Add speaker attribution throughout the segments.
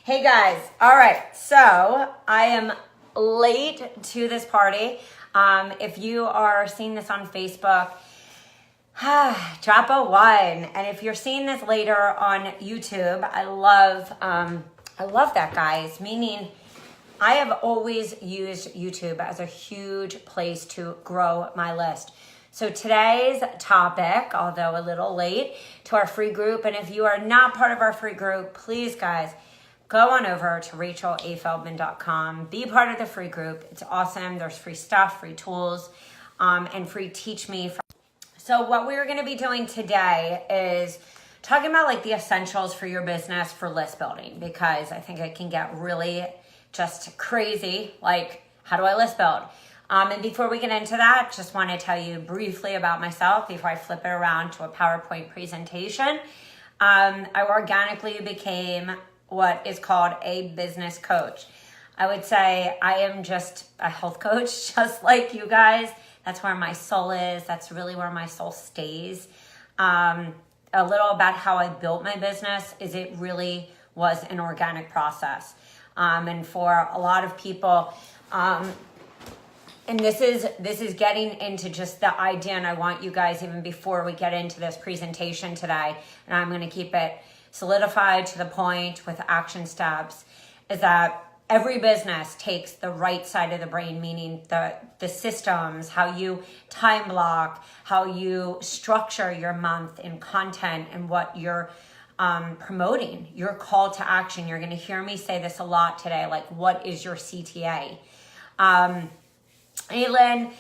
Speaker 1: Hey guys, all right, so I am late to this party. If you are seeing this on Facebook, drop a one. And if you're seeing this later on YouTube, I love that, guys, meaning I have always used YouTube as a huge place to grow my list. So today's topic, although a little late, to our free group, and if you are not part of our free group, please, guys, go on over to rachelafeldman.com. Be part of the free group. It's awesome. There's free stuff, free tools, and free Teach Me. So what we're going to be doing today is talking about like the essentials for your business for list building, because I think it can get really just crazy. Like, how do I list build? And before we get into that, just want to tell you briefly about myself before I flip it around to a PowerPoint presentation. I organically became what is called a business coach. I would say I am just a health coach, just like you guys. That's where my soul is. That's really where my soul stays. A little about how I built my business is it really was an organic process. And for a lot of people, and this is getting into just the idea, and I want you guys, even before we get into this presentation today, and I'm going to keep it solidified to the point with action steps, is that every business takes the right side of the brain, meaning the systems, how you time block, how you structure your month in content and what you're promoting, your call to action. You're going to hear me say this a lot today, like, what is your CTA? Aylin,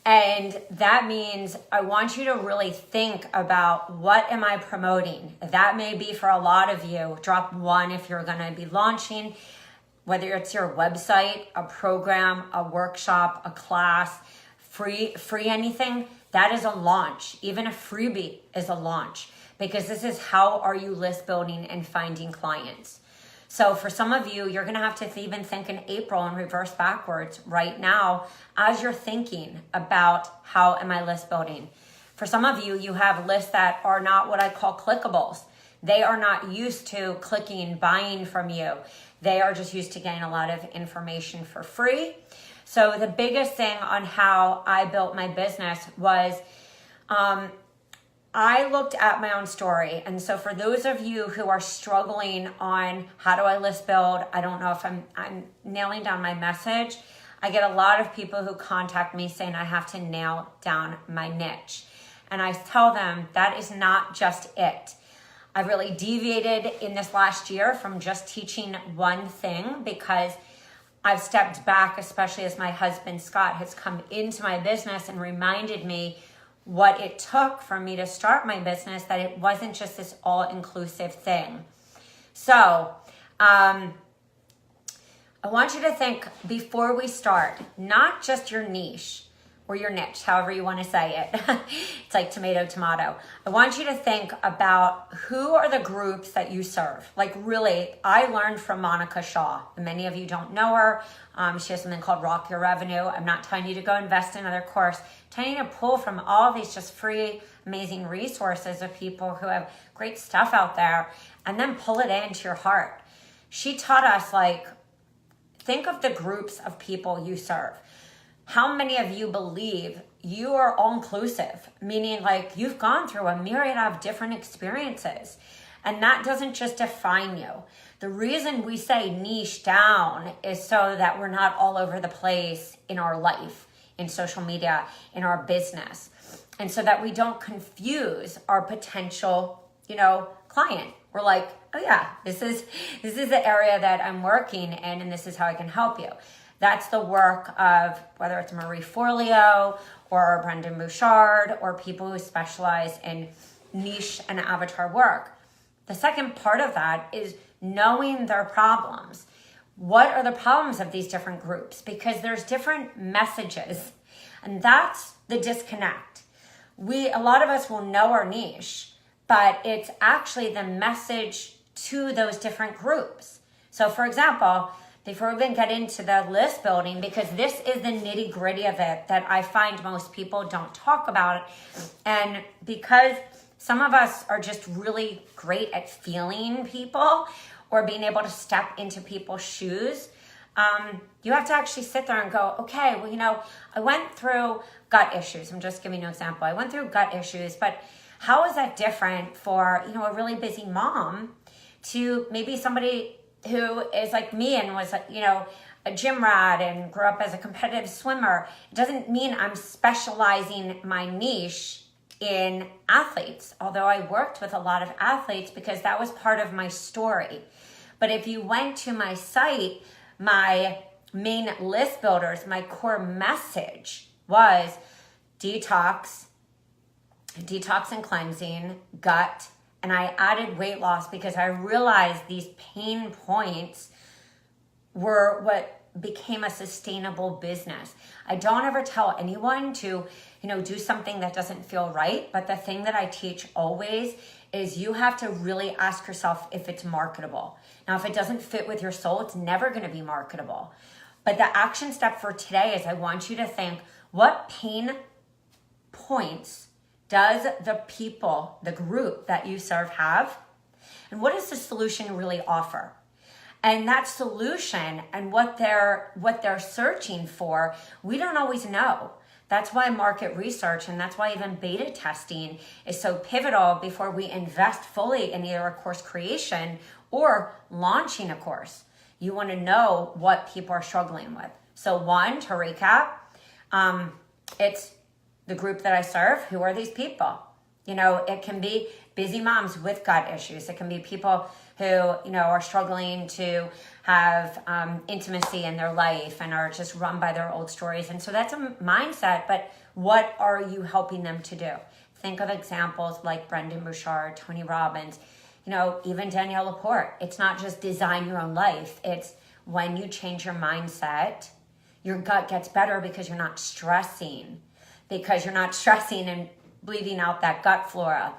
Speaker 1: and that means I want you to really think about, what am I promoting? That may be for a lot of you. Drop one if you're going to be launching, whether it's your website, a program, a workshop, a class, free anything. That is a launch. Even a freebie is a launch, because this is how are you list building and finding clients. So for some of you, you're going to have to even think in April and reverse backwards right now as you're thinking about how am I list building. For some of you, you have lists that are not what I call clickables. They are not used to clicking, buying from you. They are just used to getting a lot of information for free. So the biggest thing on how I built my business was I looked at my own story. And so for those of you who are struggling on how do I list build, I don't know if I'm nailing down my message. I get a lot of people who contact me saying I have to nail down my niche. And I tell them that is not just it. I really deviated in this last year from just teaching one thing, because I've stepped back, especially as my husband Scott has come into my business and reminded me what it took for me to start my business, that it wasn't just this all-inclusive thing. So I want you to think, before we start, not just your niche or your niche, however you want to say it. It's like tomato, tomato. I want you to think about who are the groups that you serve. Like, really, I learned from Monica Shaw. Many of you don't know her. She has something called Rock Your Revenue. I'm not telling you to go invest in another course. I'm telling you to pull from all these just free, amazing resources of people who have great stuff out there, and then pull it into your heart. She taught us, like, think of the groups of people you serve. How many of you believe you are all-inclusive? Meaning, like, you've gone through a myriad of different experiences, and that doesn't just define you. The reason we say niche down is so that we're not all over the place in our life, in social media, in our business, and so that we don't confuse our potential, client. We're like, oh yeah, this is the area that I'm working in, and this is how I can help you. That's the work of whether it's Marie Forleo or Brendan Bouchard or people who specialize in niche and avatar work. The second part of that is knowing their problems. What are the problems of these different groups? Because there's different messages, and that's the disconnect. A lot of us will know our niche, but it's actually the message to those different groups. So for example, before we get into the list building, because this is the nitty gritty of it that I find most people don't talk about. And because some of us are just really great at feeling people, or being able to step into people's shoes, you have to actually sit there and go, okay, well, I went through gut issues. I'm just giving you an example. I went through gut issues, but how is that different for, a really busy mom to maybe somebody who is like me and was, a gym rat and grew up as a competitive swimmer? It doesn't mean I'm specializing my niche in athletes, although I worked with a lot of athletes because that was part of my story. But if you went to my site, my main list builders, my core message was detox and cleansing, gut, and I added weight loss because I realized these pain points were what became a sustainable business. I don't ever tell anyone to, do something that doesn't feel right, but the thing that I teach always is you have to really ask yourself if it's marketable. Now, if it doesn't fit with your soul, it's never going to be marketable. But the action step for today is I want you to think, what pain points does the people, the group that you serve have? And what does the solution really offer? And that solution and what they're searching for, we don't always know. That's why market research and that's why even beta testing is so pivotal before we invest fully in either a course creation or launching a course. You want to know what people are struggling with. So one, to recap, it's the group that I serve. Who are these people? It can be busy moms with gut issues. It can be people who, are struggling to have intimacy in their life and are just run by their old stories. And so that's a mindset, but what are you helping them to do? Think of examples like Brendon Burchard, Tony Robbins, even Danielle Laporte. It's not just design your own life. It's when you change your mindset, your gut gets better because you're not stressing and bleeding out that gut flora.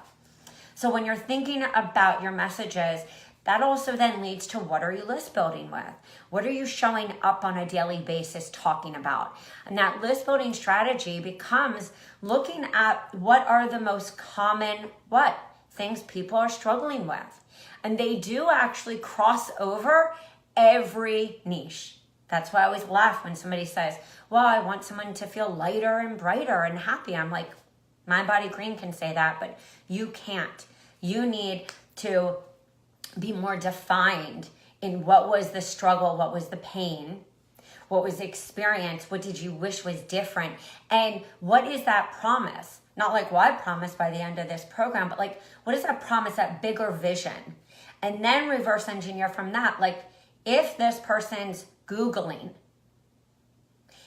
Speaker 1: So when you're thinking about your messages, that also then leads to what are you list building with? What are you showing up on a daily basis talking about? And that list building strategy becomes looking at what are the most common things people are struggling with. And they do actually cross over every niche. That's why I always laugh when somebody says, well, I want someone to feel lighter and brighter and happy. I'm like, Mind Body Green can say that, but you can't. You need to be more defined in what was the struggle, what was the pain, what was the experience, what did you wish was different, and what is that promise? Not like, well, I promise by the end of this program, but like, what is that promise, that bigger vision? And then reverse engineer from that. Like, if this person's Googling,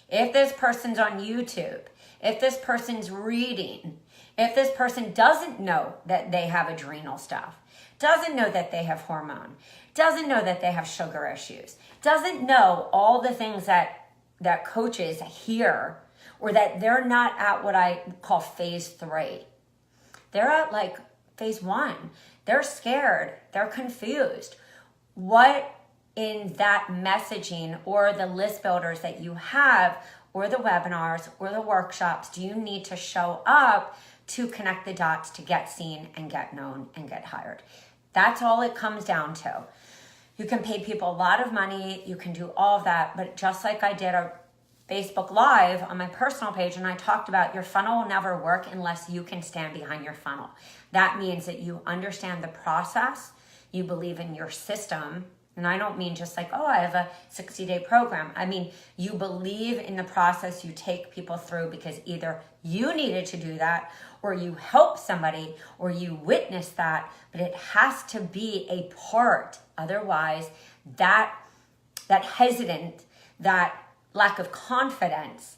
Speaker 1: if this person's on YouTube, if this person's reading, if this person doesn't know that they have adrenal stuff, doesn't know that they have hormone, doesn't know that they have sugar issues, doesn't know all the things that coaches hear, or that they're not at what I call phase 3. They're at like phase 1. They're scared. They're confused. What in that messaging or the list builders that you have or the webinars or the workshops do you need to show up to connect the dots to get seen and get known and get hired? That's all it comes down to. You can pay people a lot of money. You can do all of that. But just like I did a Facebook Live on my personal page, and I talked about your funnel will never work unless you can stand behind your funnel. That means that you understand the process, you believe in your system, and I don't mean just like, oh, I have a 60-day program. I mean, you believe in the process you take people through because either you needed to do that or you help somebody or you witness that, but it has to be a part. Otherwise, that hesitant, that lack of confidence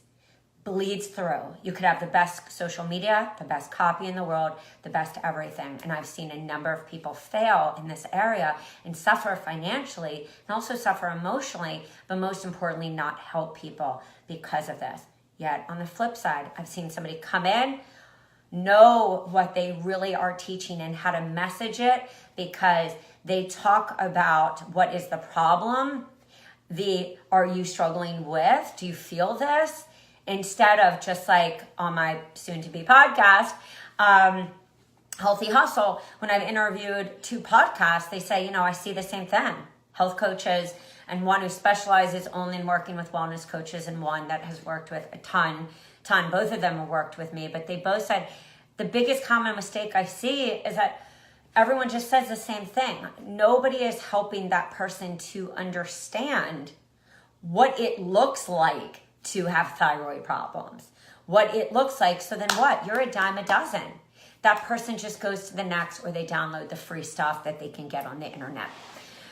Speaker 1: bleeds through. You could have the best social media, the best copy in the world, the best everything. And I've seen a number of people fail in this area and suffer financially and also suffer emotionally, but most importantly, not help people because of this. Yet on the flip side, I've seen somebody come in, know what they really are teaching and how to message it because they talk about what is the problem, are you struggling with, do you feel this? Instead of just like on my soon-to-be podcast, Healthy Hustle, when I've interviewed 2 podcasts, they say, I see the same thing. Health coaches, and one who specializes only in working with wellness coaches, and one that has worked with a ton. Both of them have worked with me, but they both said the biggest common mistake I see is that everyone just says the same thing. Nobody is helping that person to understand what it looks like to have thyroid problems, what it looks like. So then what? You're a dime a dozen. That person just goes to the next, or they download the free stuff that they can get on the internet.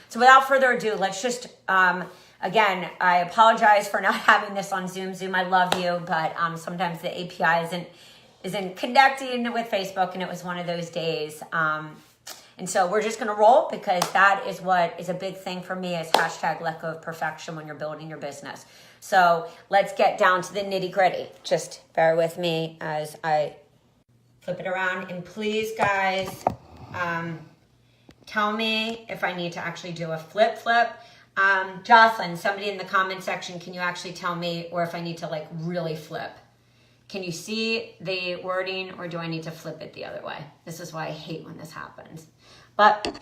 Speaker 1: So without further ado, let's just, again, I apologize for not having this on Zoom. Zoom, I love you, but sometimes the API isn't connecting with Facebook, and it was one of those days. And so we're just gonna roll, because that is what is a big thing for me, is hashtag let go of perfection when you're building your business. So let's get down to the nitty gritty. Just bear with me as I flip it around. And please, guys, tell me if I need to actually do a flip. Jocelyn, somebody in the comment section, can you actually tell me, or if I need to really flip? Can you see the wording, or do I need to flip it the other way? This is why I hate when this happens. But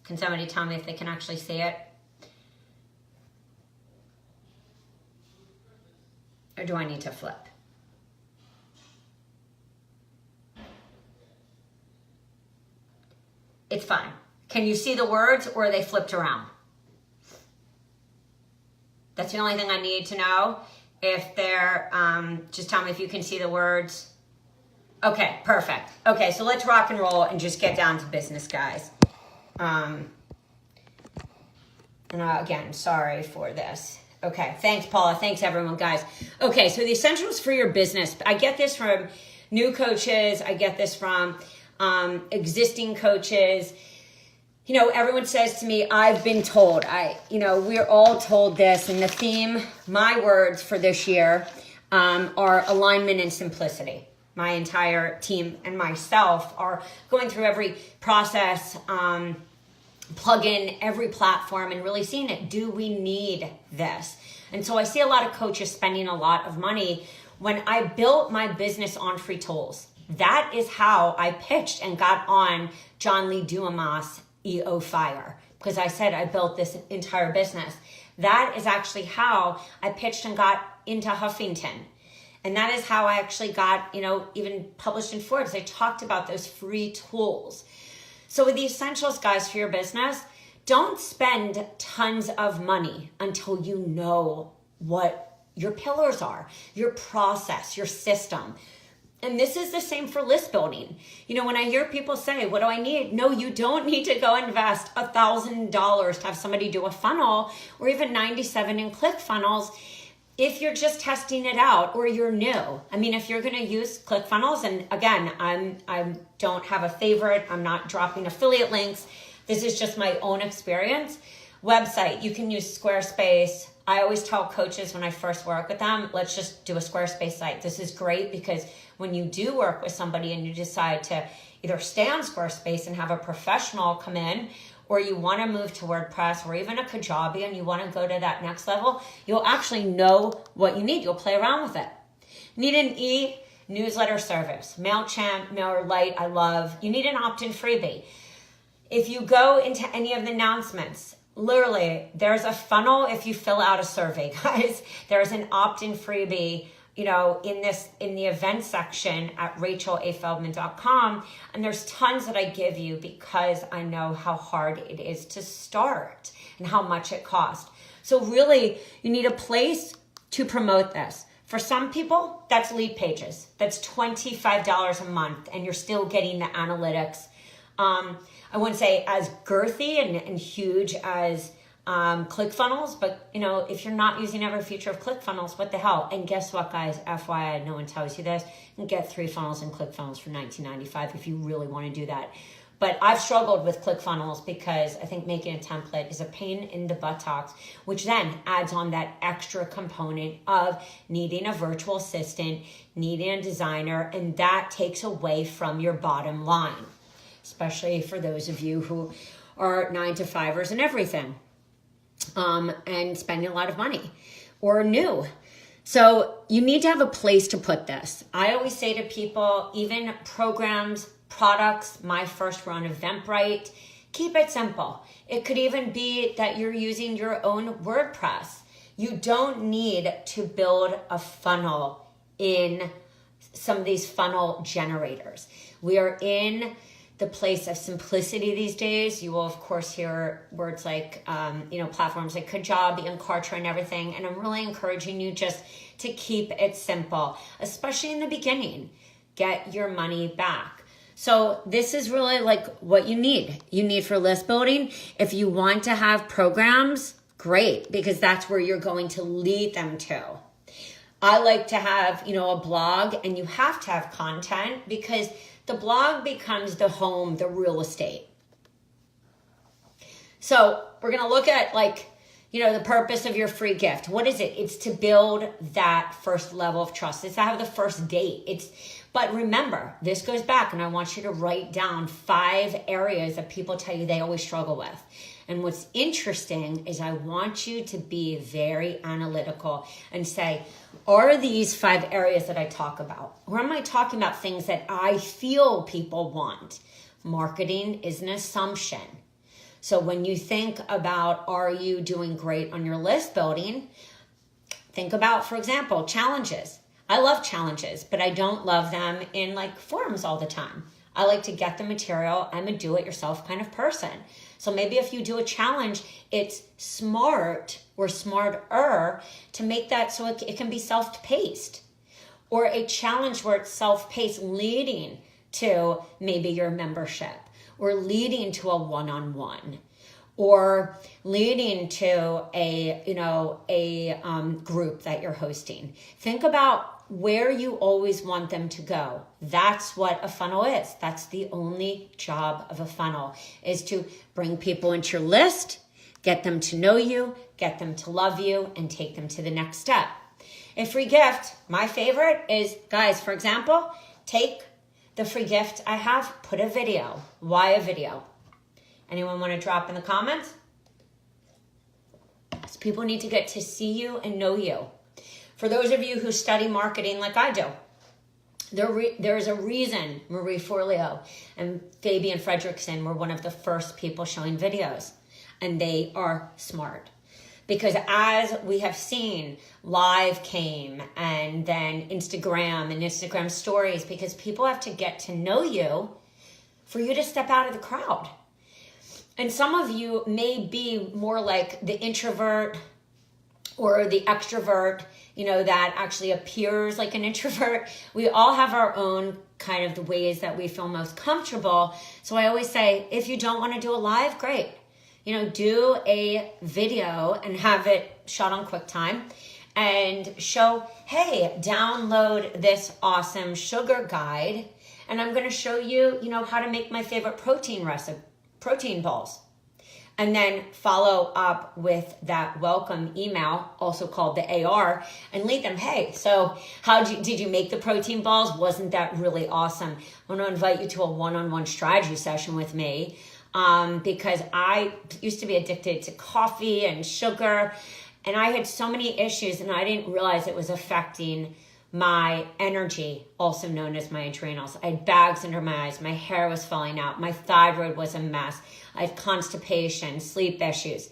Speaker 1: can somebody tell me if they can actually see it? Or do I need to flip? It's fine. Can you see the words, or are they flipped around? That's the only thing I need to know. If they're, just tell me if you can see the words. Okay, perfect. Okay, so let's rock and roll and just get down to business, guys. And again, sorry for this. Okay, thanks, Paula. Thanks, everyone, guys. Okay, so the essentials for your business. I get this from new coaches. I get this from existing coaches. Everyone says to me, I've been told. We're all told this. And the theme, my words for this year, are alignment and simplicity. My entire team and myself are going through every process, plug in every platform, and really seeing it. Do we need this? And so I see a lot of coaches spending a lot of money. When I built my business on free tools, that is how I pitched and got on John Lee Dumas' EO Fire, because I said I built this entire business. That is actually how I pitched and got into Huffington. And that is how I actually got, even published in Forbes. I talked about those free tools. So with the essentials, guys, for your business, don't spend tons of money until you know what your pillars are, your process, your system. And this is the same for list building. When I hear people say, what do I need? No, you don't need to go invest $1,000 to have somebody do a funnel, or even 97 in ClickFunnels, if you're just testing it out or you're new. If you're going to use ClickFunnels, and again, I don't have a favorite. I'm not dropping affiliate links. This is just my own experience. Website, you can use Squarespace. I always tell coaches when I first work with them, let's just do a Squarespace site. This is great because when you do work with somebody and you decide to either stay on Squarespace and have a professional come in, or you want to move to WordPress or even a Kajabi and you want to go to that next level, you'll actually know what you need. You'll play around with it. Need an e-newsletter service. MailChimp, MailerLite, I love. You need an opt-in freebie. If you go into any of the announcements, literally, there's a funnel if you fill out a survey, guys. There's an opt-in freebie, in the event section at rachelafeldman.com. And there's tons that I give you because I know how hard it is to start and how much it costs. So really, you need a place to promote this. For some people, that's lead pages. That's $25 a month, and you're still getting the analytics. I wouldn't say as girthy and huge as ClickFunnels, but if you're not using every feature of ClickFunnels, what the hell? And guess what, guys? FYI, no one tells you this. You can get 3 funnels in ClickFunnels for $19.95 if you really want to do that. But I've struggled with ClickFunnels because I think making a template is a pain in the buttocks, which then adds on that extra component of needing a virtual assistant, needing a designer, and that takes away from your bottom line, especially for those of you who are 9-to-5ers and everything, and spending a lot of money, or new. So you need to have a place to put this. I always say to people, even programs, products, my first run Eventbrite, keep it simple. It could even be that you're using your own WordPress. You don't need to build a funnel in some of these funnel generators. We are in the place of simplicity these days. You will, of course, hear words like, platforms like Kajabi and Kartra and everything. And I'm really encouraging you just to keep it simple, especially in the beginning. Get your money back. So this is really like what you need. You need for list building. If you want to have programs, great, because that's where you're going to lead them to. I like to have, a blog, and you have to have content because the blog becomes the home, the real estate. So we're going to look at the purpose of your free gift. What is it? It's to build that first level of trust. It's to have the first date. But remember, this goes back, and I want you to write down 5 areas that people tell you they always struggle with. And what's interesting is I want you to be very analytical and say, are these 5 areas that I talk about? Or am I talking about things that I feel people want? Marketing is an assumption. So when you think about, are you doing great on your list building? Think about, for example, challenges. I love challenges, but I don't love them in forums all the time. I like to get the material. I'm a do-it-yourself kind of person. So maybe if you do a challenge, it's smart or smarter to make that so it can be self-paced. Or a challenge where it's self-paced leading to maybe your membership or leading to a one-on-one or leading to a group that you're hosting. Think about where you always want them to go. That's what a funnel is. That's the only job of a funnel, is to bring people into your list, get them to know you, get them to love you, and take them to the next step. A free gift, my favorite is, guys, for example, take the free gift I have, put a video. Why a video? Anyone want to drop in the comments? So people need to get to see you and know you. For those of you who study marketing like I do, there's a reason Marie Forleo and Fabian Fredrickson were one of the first people showing videos. And they are smart. Because as we have seen, live came, and then Instagram and Instagram stories, because people have to get to know you for you to step out of the crowd. And some of you may be more like the introvert or the extrovert, that actually appears like an introvert. We all have our own kind of the ways that we feel most comfortable. So I always say, if you don't want to do a live, great. Do a video and have it shot on QuickTime and show, hey, download this awesome sugar guide. And I'm going to show you, how to make my favorite protein balls. And then follow up with that welcome email, also called the AR, and lead them, hey, so did you make the protein balls? Wasn't that really awesome? I want to invite you to a one-on-one strategy session with me. Because I used to be addicted to coffee and sugar, and I had so many issues, and I didn't realize it was affecting my energy, also known as my adrenals. I had bags under my eyes. My hair was falling out. My thyroid was a mess. I had constipation, sleep issues.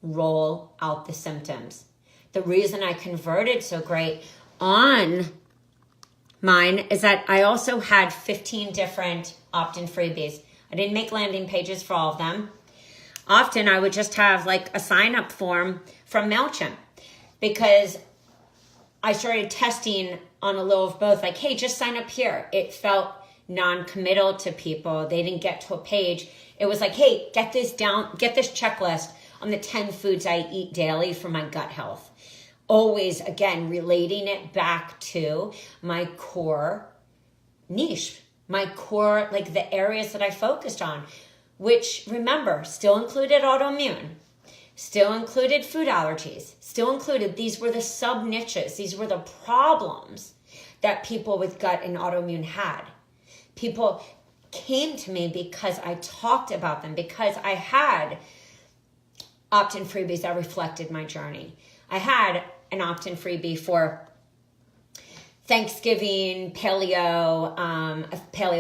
Speaker 1: Roll out the symptoms. The reason I converted so great on mine is that I also had 15 different opt-in freebies. I didn't make landing pages for all of them. Often I would just have a sign-up form from MailChimp, because I started testing on a little of both. Hey, just sign up here. It felt non-committal to people. They didn't get to a page. It was hey, get this checklist on the 10 foods I eat daily for my gut health. Always, again, relating it back to my core niche. My core, the areas that I focused on, which, remember, still included autoimmune, still included food allergies, still included, these were the sub-niches. These were the problems that people with gut and autoimmune had. People came to me because I talked about them, because I had opt-in freebies that reflected my journey. I had an opt-in freebie for Thanksgiving, paleo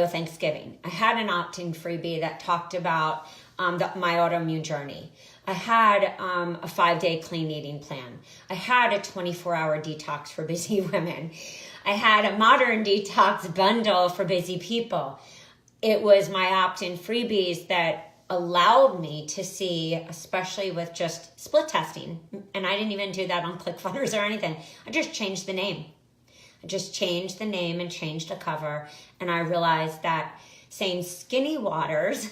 Speaker 1: Thanksgiving. I had an opt-in freebie that talked about my autoimmune journey. I had a 5-day clean eating plan. I had a 24-hour detox for busy women. I had a modern detox bundle for busy people. It was my opt-in freebies that allowed me to see, especially with just split testing. And I didn't even do that on ClickFunnels or anything. I just changed the name. I just changed the name and changed the cover. And I realized that saying skinny waters,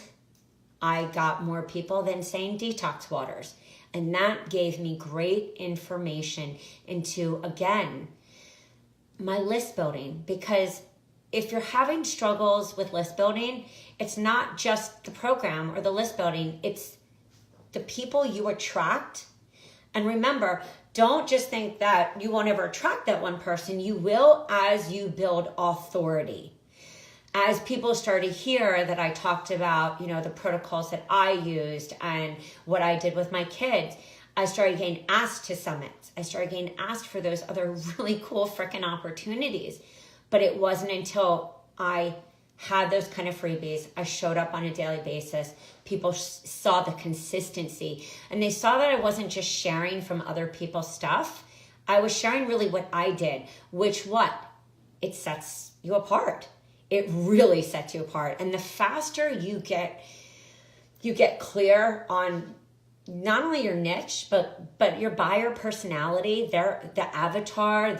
Speaker 1: I got more people than saying detox waters. And that gave me great information into, again, my list building. Because if you're having struggles with list building, it's not just the program or the list building, it's the people you attract. And remember, don't just think that you won't ever attract that one person. You will as you build authority. As people start to hear that I talked about, the protocols that I used and what I did with my kids, I started getting asked to summits. I started getting asked for those other really cool freaking opportunities. But it wasn't until I had those kind of freebies, I showed up on a daily basis, people saw the consistency, and they saw that I wasn't just sharing from other people's stuff. I was sharing really what I did, which it sets you apart. It really sets you apart. And the faster you get clear on not only your niche, but your buyer personality, the avatar,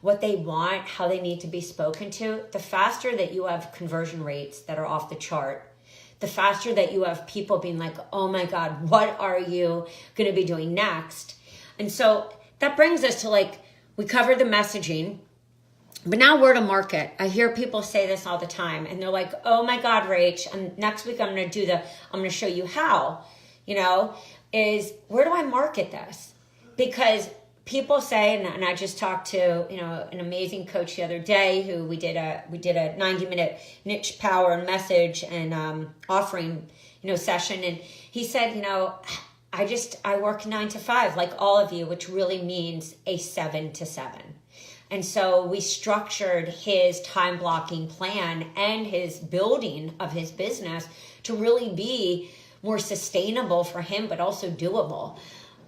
Speaker 1: what they want, how they need to be spoken to, the faster that you have conversion rates that are off the chart, the faster that you have people being like, oh my God, what are you going to be doing next? And so that brings us to we covered the messaging, but now word of market. I hear people say this all the time and they're like, oh my God, Rach, and next week I'm going to show you how, is where do I market this? Because people say, and I just talked to, an amazing coach the other day who we did a 90-minute niche power message and offering, session. And he said, I work 9 to 5 like all of you, which really means a 7 to 7. And so we structured his time blocking plan and his building of his business to really be more sustainable for him, but also doable.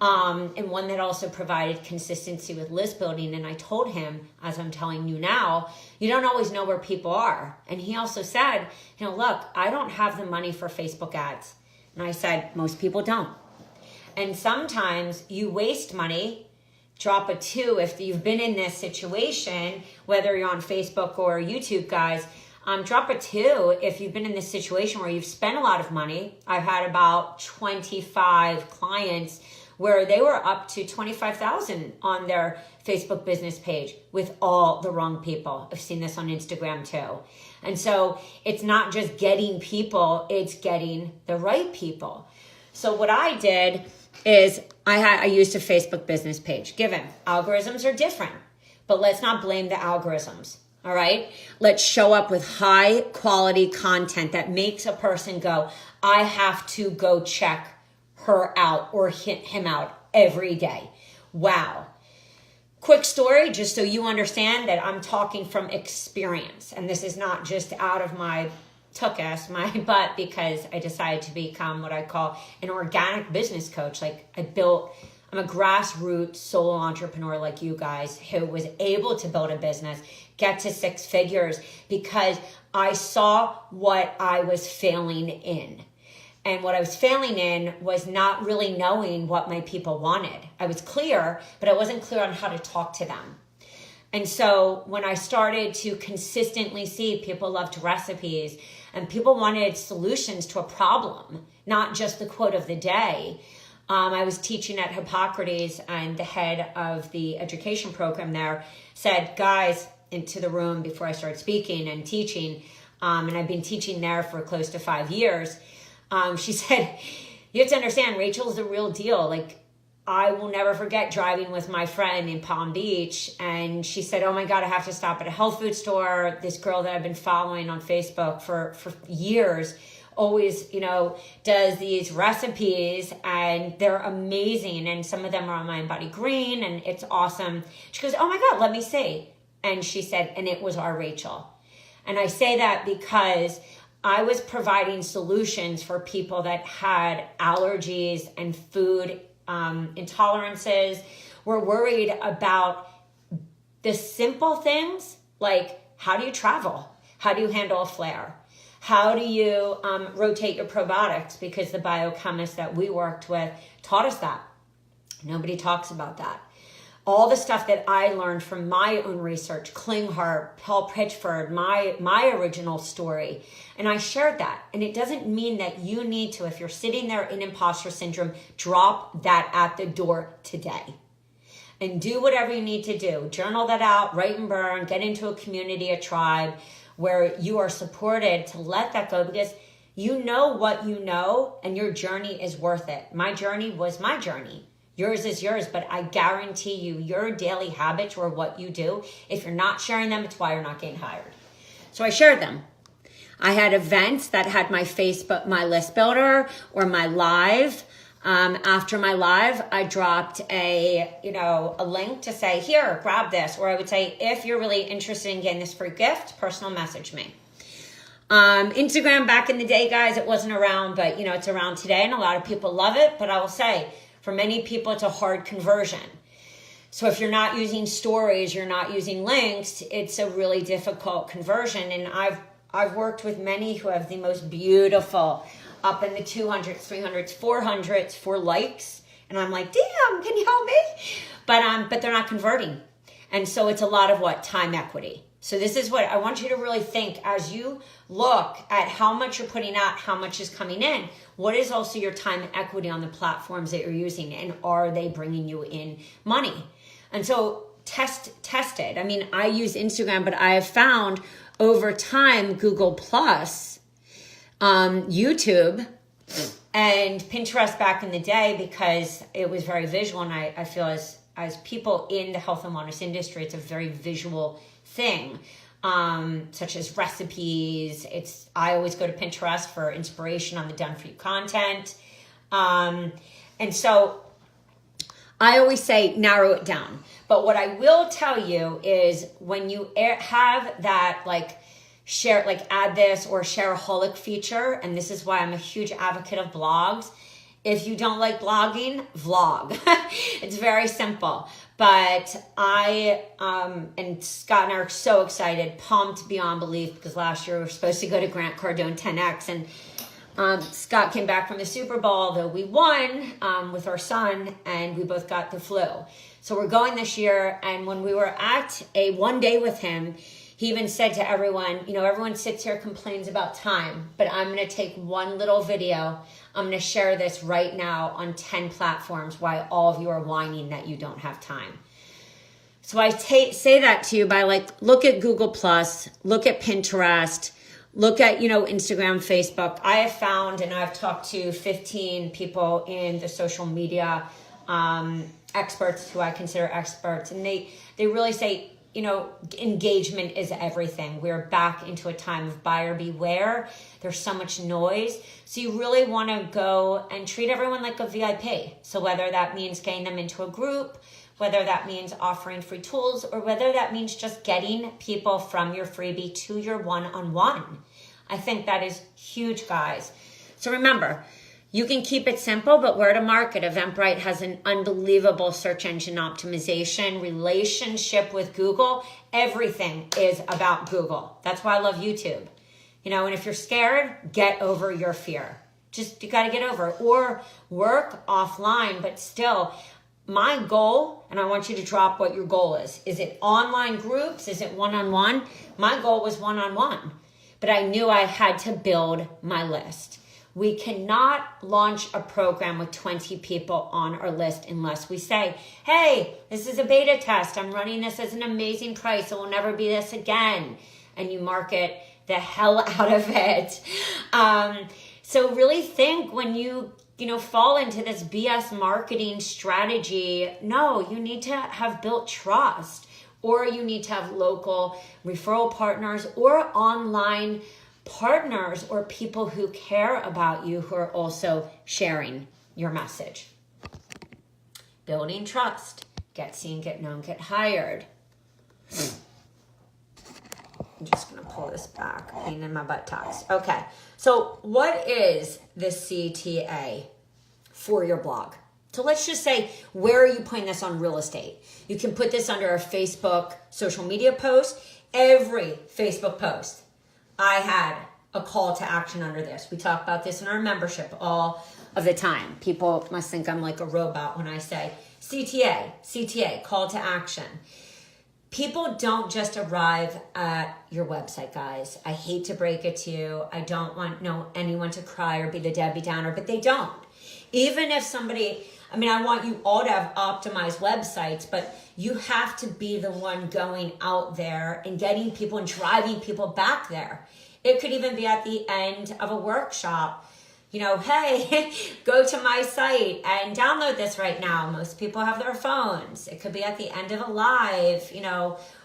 Speaker 1: And one that also provided consistency with list building. And I told him, as I'm telling you now, you don't always know where people are. And he also said, look, I don't have the money for Facebook ads. And I said, most people don't. And sometimes you waste money. Drop a 2 if you've been in this situation, whether you're on Facebook or YouTube, guys. Drop a 2 if you've been in this situation where you've spent a lot of money. I've had about 25 clients where they were up to $25,000 on their Facebook business page with all the wrong people. I've seen this on Instagram too. And so it's not just getting people, it's getting the right people. So what I did is I used a Facebook business page. Given algorithms are different, but let's not blame the algorithms. All right, let's show up with high quality content that makes a person go, I have to go check her out or him out every day. Wow. Quick story, just so you understand that I'm talking from experience. And this is not just out of my butt because I decided to become what I call an organic business coach. I'm a grassroots solo entrepreneur like you guys who was able to build a business, get to 6 figures because I saw what I was failing in. And what I was failing in was not really knowing what my people wanted. I was clear, but I wasn't clear on how to talk to them. And so when I started to consistently see people loved recipes and people wanted solutions to a problem, not just the quote of the day, I was teaching at Hippocrates, and the head of the education program there said, guys, into the room before I started speaking and teaching, and I've been teaching there for close to 5 years. She said, you have to understand, Rachel's the real deal. I will never forget driving with my friend in Palm Beach, and she said, oh my God, I have to stop at a health food store. This girl that I've been following on Facebook for years always, does these recipes, and they're amazing. And some of them are on My Embodied Green, and it's awesome. She goes, oh my God, let me see. And she said, and it was our Rachel. And I say that because I was providing solutions for people that had allergies and food intolerances, were worried about the simple things like, how do you travel? How do you handle a flare? How do you rotate your probiotics? Because the biochemist that we worked with taught us that. Nobody talks about that. All the stuff that I learned from my own research, Klinghart, Paul Pritchford, my original story, and I shared that. And it doesn't mean that you need to, if you're sitting there in imposter syndrome, drop that at the door today. And do whatever you need to do. Journal that out, write and burn, get into a community, a tribe where you are supported to let that go, because you know what you know and your journey is worth it. My journey was my journey. Yours is yours, but I guarantee you, your daily habits or what you do, if you're not sharing them, it's why you're not getting hired. So I shared them. I had events that had my Facebook, my list builder, or my live. After my live, I dropped a link to say, here, grab this. Or I would say, if you're really interested in getting this free gift, personal message me. Instagram back in the day, guys, it wasn't around, but it's around today, and a lot of people love it. But I will say, for many people, it's a hard conversion. So if you're not using stories, you're not using links, it's a really difficult conversion. And I've worked with many who have the most beautiful, up in the 200s, 300s, 400s for likes. And I'm like, damn, can you help me? But they're not converting. And so it's a lot of time equity. So this is what I want you to really think as you look at how much you're putting out, how much is coming in. What is also your time equity on the platforms that you're using, and are they bringing you in money? And so test it. I mean, I use Instagram, but I have found over time Google Plus, YouTube, and Pinterest back in the day, because it was very visual, and I feel as people in the health and wellness industry, it's a very visual thing, such as recipes. I always go to Pinterest for inspiration on the done for you content. And so I always say narrow it down. But what I will tell you is when you have that share, add this or Shareaholic feature, and this is why I'm a huge advocate of blogs. If you don't like blogging, vlog. It's very simple. But I and Scott and I are so excited, pumped beyond belief, because last year we were supposed to go to Grant Cardone 10X, and Scott came back from the Super Bowl, though we won with our son, and we both got the flu. So we're going this year, and when we were at a one day with him, he even said to everyone, everyone sits here, complains about time, but I'm going to take one little video. I'm going to share this right now on 10 platforms why all of you are whining that you don't have time. So I say that to you by look at Google Plus, look at Pinterest, look at, Instagram, Facebook. I have found, and I've talked to 15 people in the social media experts who I consider experts, and they really say, engagement is everything. We're back into a time of buyer beware. There's so much noise. So you really want to go and treat everyone like a VIP. So whether that means getting them into a group, whether that means offering free tools, or whether that means just getting people from your freebie to your one-on-one. I think that is huge, guys. So remember, you can keep it simple, but where to market? Eventbrite has an unbelievable search engine optimization relationship with Google. Everything is about Google. That's why I love YouTube. And if you're scared, get over your fear. You got to get over it, or work offline, but still, my goal, and I want you to drop what your goal is. Is it online groups? Is it one-on-one? My goal was one-on-one, but I knew I had to build my list. We cannot launch a program with 20 people on our list unless we say, hey, this is a beta test. I'm running this as an amazing price. It will never be this again. And you market the hell out of it. So really think when you fall into this BS marketing strategy, no, you need to have built trust, or you need to have local referral partners or online partners or people who care about you who are also sharing your message. Building trust. Get seen, get known, get hired. I'm just going to pull this back. Pain in my buttocks. Okay. So what is the CTA for your blog? So let's just say, where are you putting this on real estate? You can put this under a Facebook social media post. Every Facebook post, I had a call to action under this. We talk about this in our membership all of the time. People must think I'm like a robot when I say CTA, call to action. People don't just arrive at your website, guys. I hate to break it to you. I don't want anyone to cry or be the Debbie Downer, but they don't. Even if somebody, I want you all to have optimized websites, but you have to be the one going out there and getting people and driving people back there. It could even be at the end of a workshop. Hey, go to my site and download this right now. Most people have their phones. It could be at the end of a live,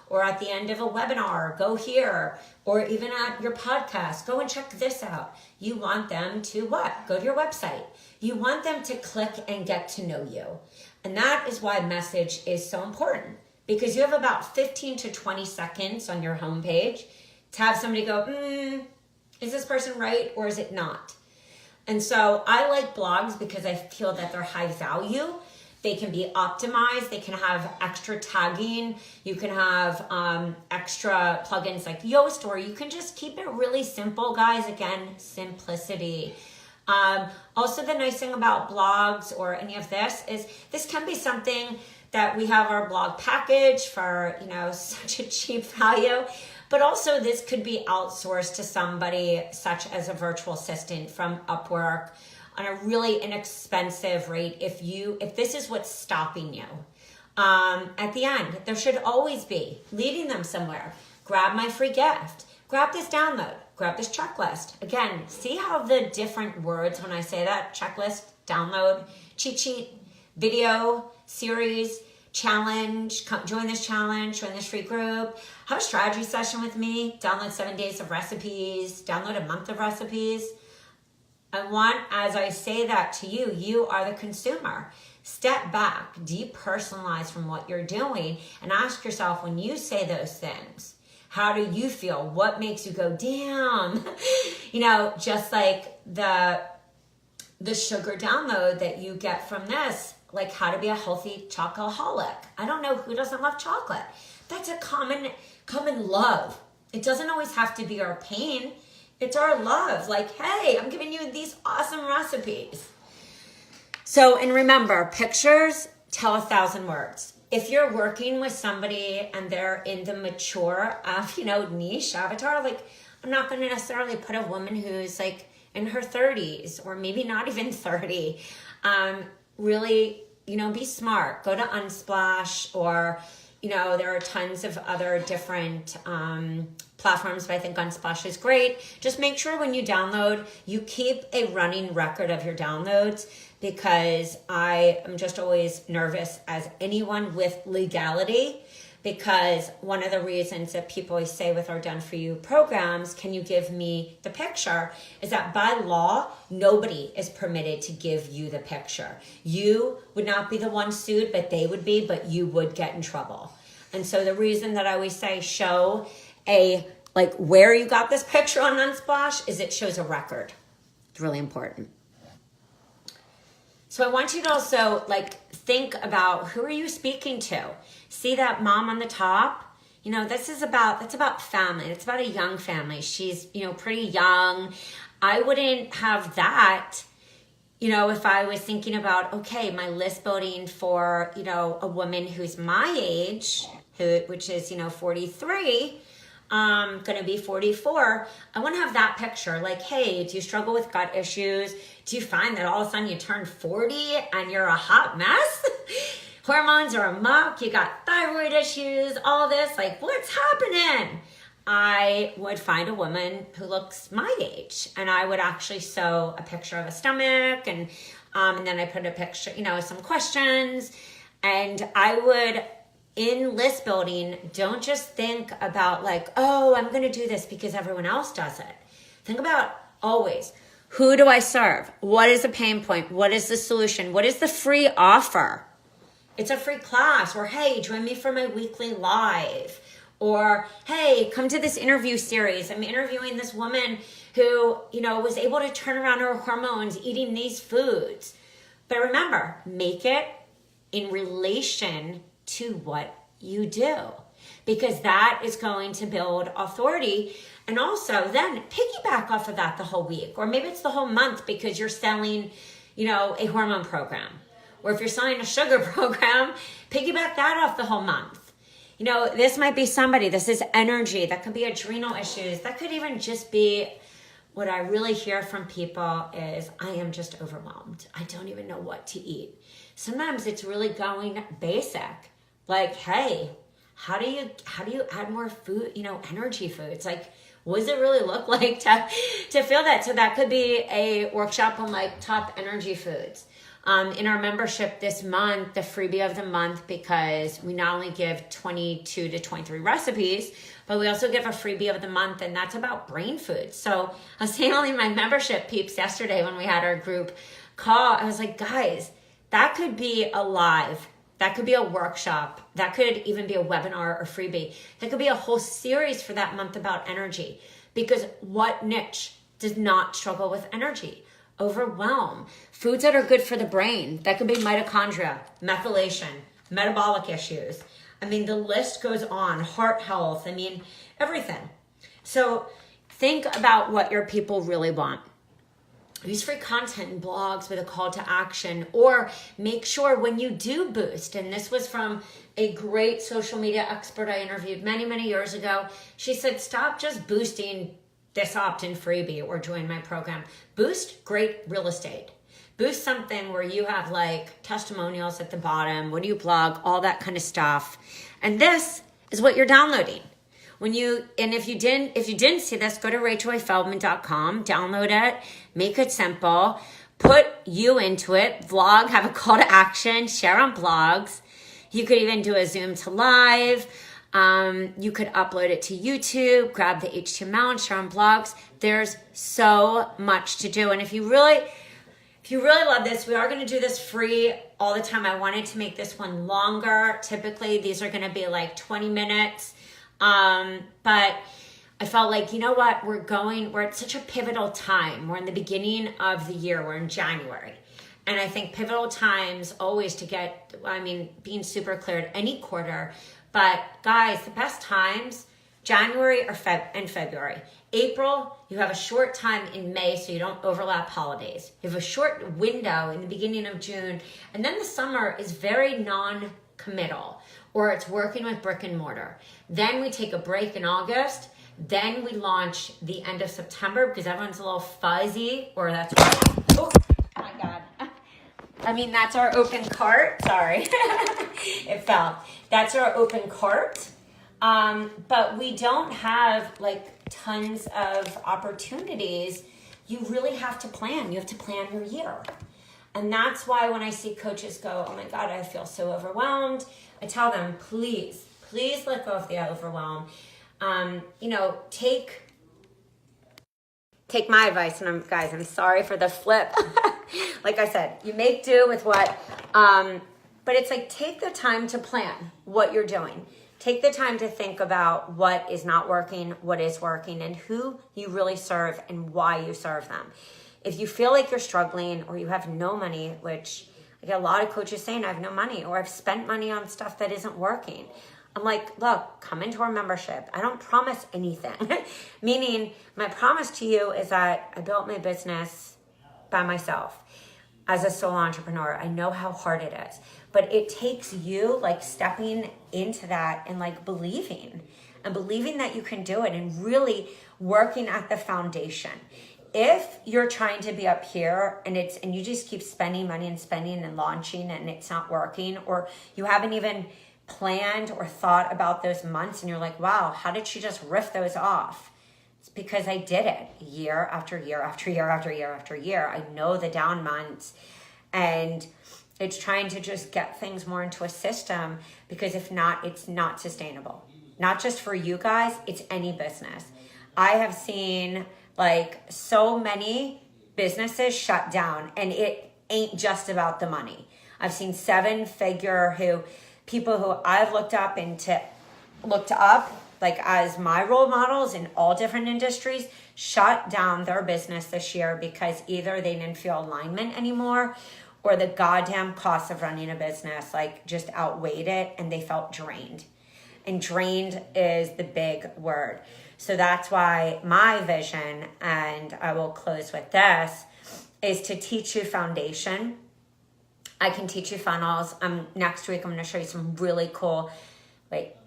Speaker 1: or at the end of a webinar, go here, or even at your podcast, go and check this out. You want them to what? Go to your website. You want them to click and get to know you. And that is why message is so important, because you have about 15 to 20 seconds on your homepage to have somebody go, is this person right or is it not? And so I like blogs because I feel that they're high value. They can be optimized. They can have extra tagging. You can have extra plugins like Yoast, or you can just keep it really simple, guys. Again, simplicity. Also, the nice thing about blogs or any of this is this can be something that we have our blog package for, such a cheap value. But also this could be outsourced to somebody such as a virtual assistant from Upwork on a really inexpensive rate if this is what's stopping you. At the end, there should always be leading them somewhere. Grab my free gift. Grab this download. Grab this checklist. Again, see how the different words when I say that, checklist, download, cheat sheet, video, series, challenge, join this challenge, join this free group, have a strategy session with me, download 7 days of recipes, download a month of recipes. I want, as I say that to you, you are the consumer. Step back, depersonalize from what you're doing, and ask yourself, when you say those things, how do you feel? What makes you go, damn? Just like the sugar download that you get from this, like how to be a healthy chocoholic. I don't know who doesn't love chocolate. That's a common love. It doesn't always have to be our pain. It's our love. Like, hey, I'm giving you these awesome recipes. So, and remember, pictures tell 1,000 words. If you're working with somebody and they're in the mature, niche avatar, like I'm not going to necessarily put a woman who's like in her 30s or maybe not even 30. Really, be smart. Go to Unsplash, or, there are tons of other different platforms, but I think Unsplash is great. Just make sure when you download, you keep a running record of your downloads, because I am just always nervous as anyone with legality, because one of the reasons that people always say with our Done For You programs, can you give me the picture, is that by law, nobody is permitted to give you the picture. You would not be the one sued, but they would be, but you would get in trouble. And so the reason that I always say show where you got this picture on Unsplash is it shows a record. It's really important. So I want you to also think about, who are you speaking to? See that mom on the top? That's about family. It's about a young family. She's, pretty young. I wouldn't have that, if I was thinking about, okay, my list building for, a woman who's my age, which is, 43, going to be 44. I want to have that picture. Like, hey, do you struggle with gut issues? Do you find that all of a sudden you turn 40 and you're a hot mess? Hormones are amok, you got thyroid issues, all this, what's happening? I would find a woman who looks my age, and I would actually sew a picture of a stomach, and then I put a picture, some questions, and I would, in list building, don't just think about I'm going to do this because everyone else does it. Think about always, who do I serve? What is the pain point? What is the solution? What is the free offer? It's a free class, or hey, join me for my weekly live, or hey, come to this interview series. I'm interviewing this woman who, was able to turn around her hormones eating these foods. But remember, make it in relation to what you do, because that is going to build authority. And also then piggyback off of that the whole week, or maybe it's the whole month because you're selling, a hormone program. Or if you're selling a sugar program, piggyback that off the whole month. This might be somebody, this is energy. That could be adrenal issues. That could even just be, what I really hear from people is, I am just overwhelmed. I don't even know what to eat. Sometimes it's really going basic. Like, hey, how do you add more food, energy foods? Like, what does it really look like to feel that? So that could be a workshop on like top energy foods. In our membership this month, the freebie of the month, because we not only give 22 to 23 recipes, but we also give a freebie of the month, and that's about brain food. So I was telling my membership peeps yesterday when we had our group call, I was like, guys, that could be a live, that could be a workshop, that could even be a webinar or freebie. That could be a whole series for that month about energy, because what niche does not struggle with energy? Overwhelm. Foods that are good for the brain. That could be mitochondria, methylation, metabolic issues. I mean, the list goes on. Heart health. I mean, everything. So think about what your people really want. Use free content and blogs with a call to action, or make sure when you do boost, and this was from a great social media expert I interviewed many, many years ago. She said, stop just boosting this opt-in freebie or join my program. Boost great real estate. Boost something where you have like testimonials at the bottom. What do you blog? All that kind of stuff. And this is what you're downloading. If you didn't see this, go to rachelfeldman.com, download it, make it simple, put you into it, vlog, have a call to action, share on blogs. You could even do a Zoom to live. You could upload it to YouTube, grab the HTML and share on blogs. There's so much to do. And if you really love this, we are going to do this free all the time. I wanted to make this one longer. Typically, these are going to be like 20 minutes. But I felt like, you know what? We're at such a pivotal time. We're in the beginning of the year. We're in January. And I think pivotal times always being super clear at any quarter. But guys, the best times, January and February. April, you have a short time in May, so you don't overlap holidays. You have a short window in the beginning of June. And then the summer is very non-committal, or it's working with brick and mortar. Then we take a break in August. Then we launch the end of September because everyone's a little fuzzy, or that's why. Oh my God. That's our open cart. Sorry. It fell. That's our open cart. But we don't have like tons of opportunities. You really have to plan. You have to plan your year. And that's why when I see coaches go, oh my God, I feel so overwhelmed, I tell them, please let go of the overwhelm. Take my advice, and I'm sorry for the flip. Like I said, you make do with what, but it's like, take the time to plan what you're doing. Take the time to think about what is not working, what is working, and who you really serve and why you serve them. If you feel like you're struggling or you have no money, which I get a lot of coaches saying, I have no money, or I've spent money on stuff that isn't working. I'm like, look, come into our membership. I don't promise anything. Meaning, my promise to you is that I built my business by myself as a solo entrepreneur. I know how hard it is. But it takes you like stepping into that and like believing that you can do it and really working at the foundation. If you're trying to be up here and you just keep spending money and launching and it's not working, or you haven't even planned or thought about those months and you're like, wow, how did she just riff those off? It's because I did it year after year after year after year after year. I know the down months, and it's trying to just get things more into a system, because if not, it's not sustainable. Not just for you guys, it's any business. I have seen Like, so many businesses shut down, and it ain't just about the money. I've seen seven-figure people who I've looked up like as my role models in all different industries, shut down their business this year because either they didn't feel alignment anymore, or the goddamn cost of running a business like just outweighed it, and they felt drained. And drained is the big word. So that's why my vision, and I will close with this, is to teach you foundation. I can teach you funnels. Next week, I'm going to show you some really cool,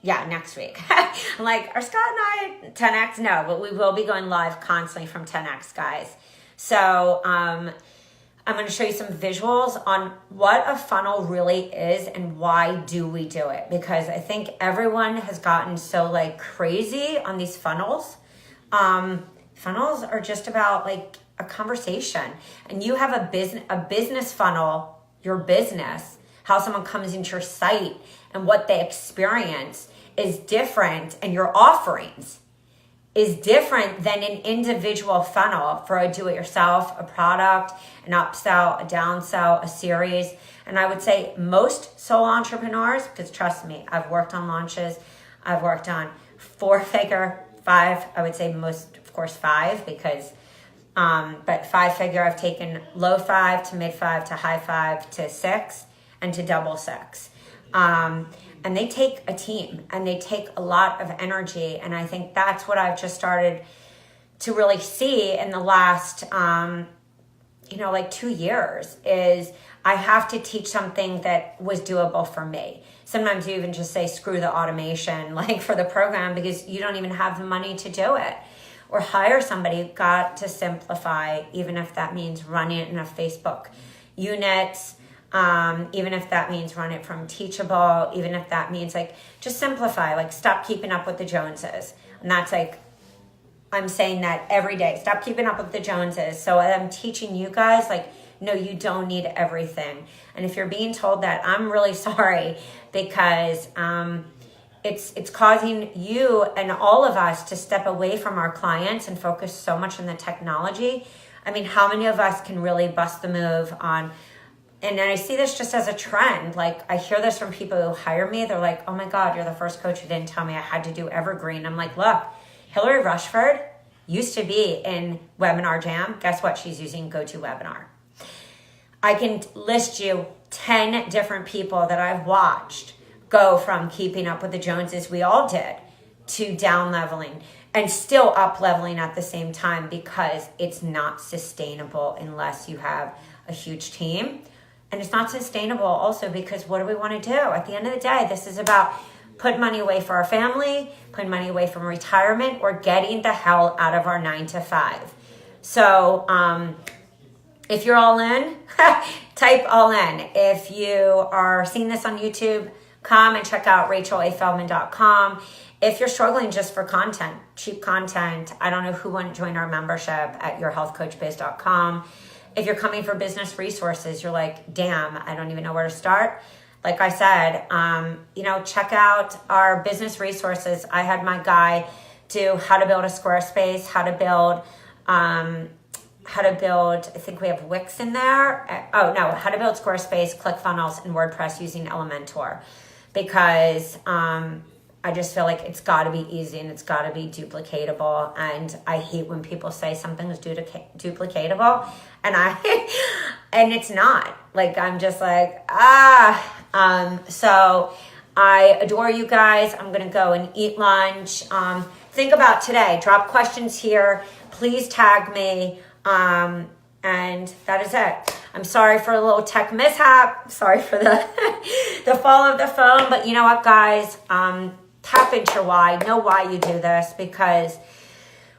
Speaker 1: next week. I'm like, are Scott and I 10X? No, but we will be going live constantly from 10X, guys. So I'm going to show you some visuals on what a funnel really is and why do we do it. Because I think everyone has gotten so like crazy on these funnels. Funnels are just about like a conversation. And you have a business funnel, your business, how someone comes into your site and what they experience is different, and your offerings is different than an individual funnel for a do-it-yourself, a product, an upsell, a downsell, a series. And I would say most solo entrepreneurs, because trust me, I've worked on launches, I've worked on 4-figure, 5, I would say most, of course, 5, because, but 5-figure, I've taken low 5 to mid 5 to high 5 to 6 and to double 6. And they take a team, and they take a lot of energy. And I think that's what I've just started to really see in the last, 2 years is I have to teach something that was doable for me. Sometimes you even just say, screw the automation, like for the program, because you don't even have the money to do it. Or hire somebody. You've got to simplify, even if that means running it in a Facebook units, even if that means run it from Teachable, even if that means like just simplify, like stop keeping up with the Joneses. And that's like, I'm saying that every day, stop keeping up with the Joneses. So I'm teaching you guys, like, no, you don't need everything. And if you're being told that, I'm really sorry, because it's causing you and all of us to step away from our clients and focus so much on the technology. I mean, how many of us can really bust the move on? And I see this just as a trend. Like, I hear this from people who hire me. They're like, oh my God, you're the first coach who didn't tell me I had to do Evergreen. I'm like, look, Hillary Rushford used to be in Webinar Jam. Guess what? She's using GoToWebinar. I can list you 10 different people that I've watched go from keeping up with the Joneses, we all did, to down leveling and still up leveling at the same time, because it's not sustainable unless you have a huge team. And it's not sustainable also because what do we want to do? At the end of the day, this is about putting money away for our family, putting money away from retirement, or getting the hell out of our 9 to 5. So if you're all in, type all in. If you are seeing this on YouTube, come and check out rachelafeldman.com. If you're struggling just for content, cheap content, I don't know who wouldn't join our membership at yourhealthcoachbiz.com. If you're coming for business resources, you're like, damn, I don't even know where to start. Like I said, check out our business resources. I had my guy do how to build a Squarespace, how to build, I think we have Wix in there. How to build Squarespace, ClickFunnels, and WordPress using Elementor. Because I just feel like it's got to be easy and it's got to be duplicatable. And I hate when people say something's duplicatable, and it's not. Like, I'm just like, So I adore you guys. I'm going to go and eat lunch. Think about today. Drop questions here. Please tag me. And that is it. I'm sorry for a little tech mishap. Sorry for the fall of the phone. But you know what, guys? Tap into your why. Know why you do this. Because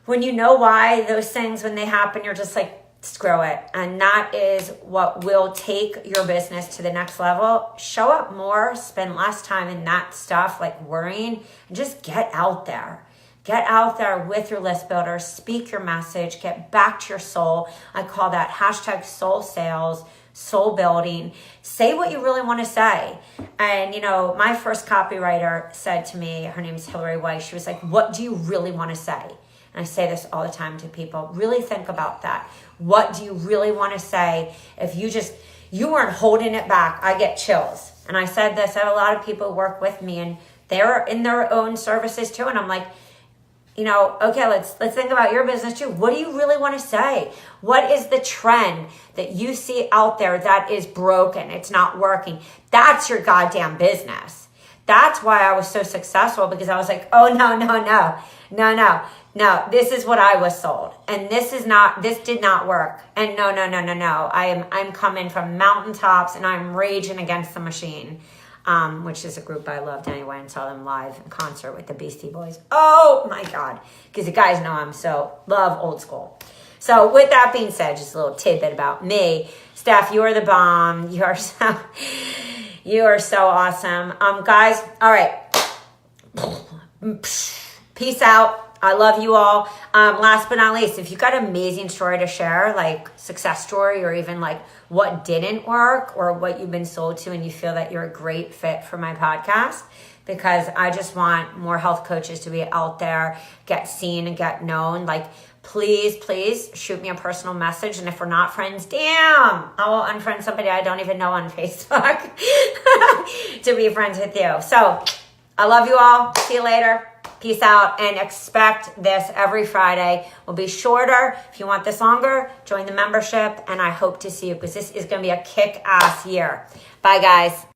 Speaker 1: when you know why, those things, when they happen, you're just like, screw it. And that is what will take your business to the next level. Show up more. Spend less time in that stuff, like worrying. And just get out there. Get out there with your list builder, speak your message, get back to your soul. I call that hashtag soul sales, soul building. Say what you really want to say. And, my first copywriter said to me, her name is Hillary Weiss, she was like, what do you really want to say? And I say this all the time to people. Really think about that. What do you really want to say? If you weren't holding it back, I get chills. And I said this, I have a lot of people who work with me and they're in their own services too. And I'm like, okay, let's think about your business too. What do you really want to say? What is the trend that you see out there that is broken? It's not working. That's your goddamn business. That's why I was so successful, because I was like, oh, no, this is what I was sold. And this did not work. And no. I'm coming from mountaintops and I'm raging against the machine. Which is a group I loved anyway, and saw them live in concert with the Beastie Boys. Oh my God. Because you guys know I'm so love old school. So with that being said, just a little tidbit about me. Steph, you are the bomb. You are so awesome. Guys, all right. Peace out. I love you all. Last but not least, if you've got an amazing story to share, like success story, or even like what didn't work, or what you've been sold to and you feel that you're a great fit for my podcast, because I just want more health coaches to be out there, get seen and get known. Like, please shoot me a personal message. And if we're not friends, damn, I will unfriend somebody I don't even know on Facebook to be friends with you. So I love you all. See you later. Peace out, and expect this every Friday. Will be shorter. If you want this longer, join the membership, and I hope to see you, because this is going to be a kick-ass year. Bye, guys.